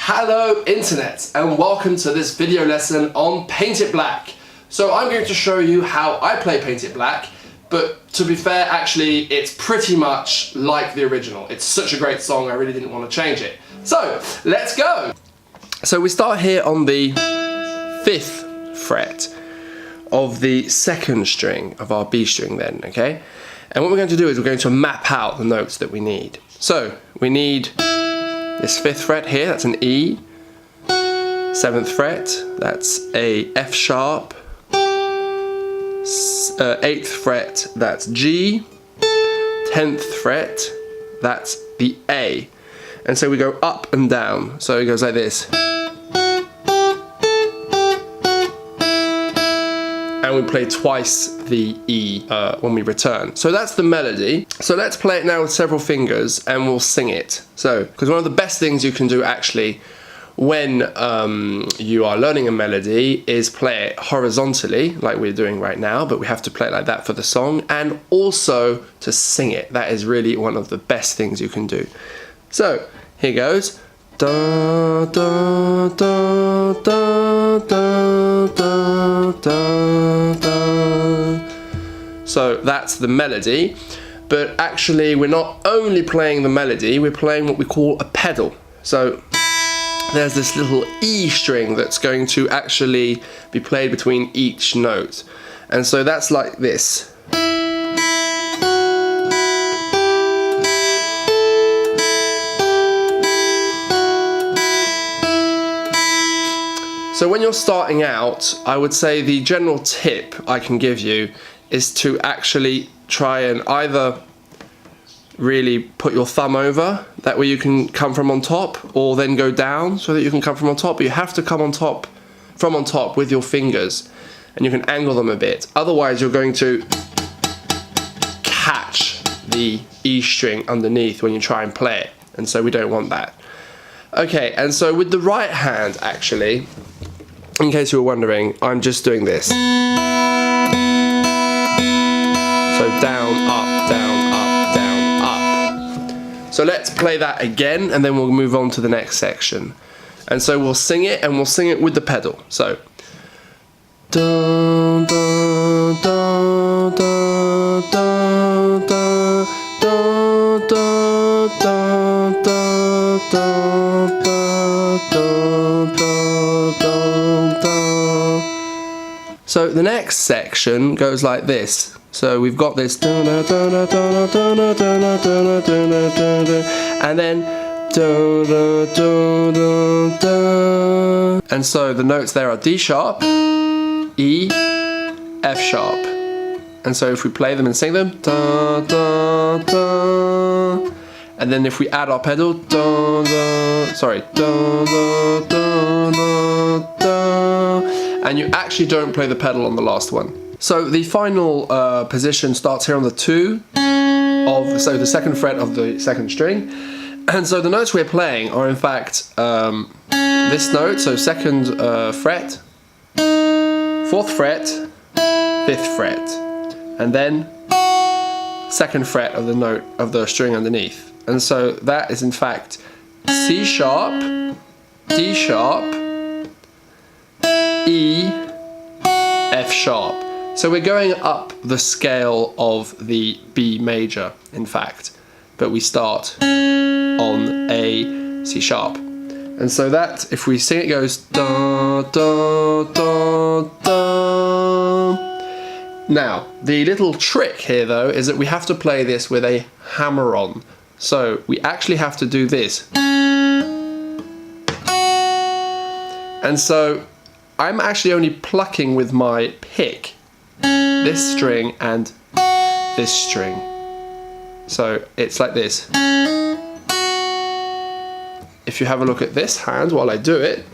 Hello Internet, and welcome to this video lesson on Paint It Black. So I'm going to show you how I play Paint It Black, but to be fair, actually it's pretty much like the original. It's such a great song, I really didn't want to change it. So let's go! So we start here on the 5th fret of the 2nd string of our B string then, okay? And what we're going to do is we're going to map out the notes that we need. So we need this 5th fret here, that's an E. 7th fret, that's a F sharp. 8th fret, that's G. 10th fret, that's the A. And so we go up and down. So it goes like this. And we play twice the E when we return. So that's the melody. So let's play it now with several fingers and we'll sing it. So, because one of the best things you can do actually when you are learning a melody is play it horizontally, like we're doing right now, but we have to play it like that for the song, and also to sing it. That is really one of the best things you can do. So, here goes. Da, da, da, da, da, da, da, da. So that's the melody, but actually we're not only playing the melody, we're playing what we call a pedal. So there's this little E string that's going to actually be played between each note, and so that's like this. So when you're starting out, I would say the general tip I can give you is to actually try and either really put your thumb over, that way you can come from on top, or then go down so that you can come from on top. But you have to come on top, from on top with your fingers, and you can angle them a bit. Otherwise you're going to catch the E string underneath when you try and play it, and so we don't want that. Okay, and so with the right hand actually, in case you were wondering, I'm just doing this. So down, up, down, up, down, up. So let's play that again and then we'll move on to the next section. And so we'll sing it, and we'll sing it with the pedal. So da, da, da, da, da, da, da, da, da, da, da, da, da. So the next section goes like this. So we've got this, and then, and so the notes there are D sharp, E, F sharp. And so if we play them and sing them, da, da, da, and then if we add our pedal, da, da, sorry, da, da, da, da, da, and you actually don't play the pedal on the last one. So the final position starts here on the 2 of, so the 2nd fret of the 2nd string, and so the notes we're playing are in fact this note, so 2nd fret, 4th fret, 5th fret, and then 2nd fret of the note of the string underneath. And so that is in fact C sharp, D sharp, E, F sharp. So we're going up the scale of the B major, in fact, but we start on a C sharp. And so that, if we sing it, goes da, da, da, da. Now, the little trick here though is that we have to play this with a hammer on. So we actually have to do this. And so I'm actually only plucking with my pick this string and this string. So it's like this. If you have a look at this hand while I do it,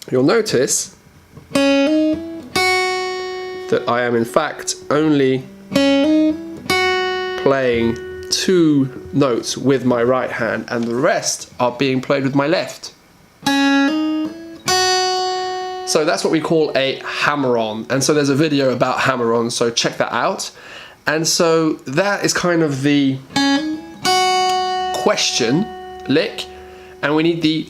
you'll notice that I am in fact only playing 2 notes with my right hand, and the rest are being played with my left. So that's what we call a hammer-on, and so there's a video about hammer-on, so check that out. And so that is kind of the question lick, and we need the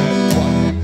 and 1.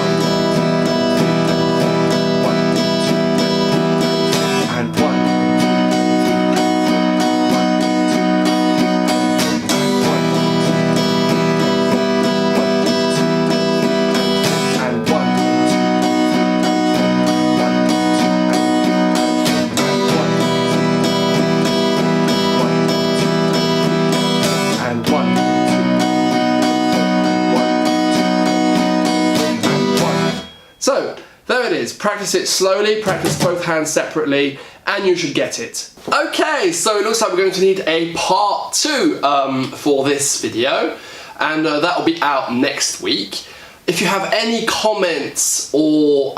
So, there it is. Practice it slowly, practice both hands separately, and you should get it. Okay, so it looks like we're going to need a part 2 for this video, and that will be out next week. If you have any comments or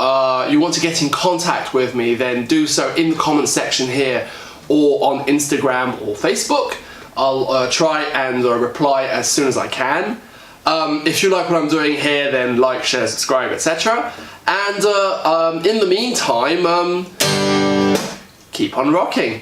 you want to get in contact with me, then do so in the comment section here or on Instagram or Facebook. I'll try and reply as soon as I can. If you like what I'm doing here, then like, share, subscribe, etc. And in the meantime, keep on rocking.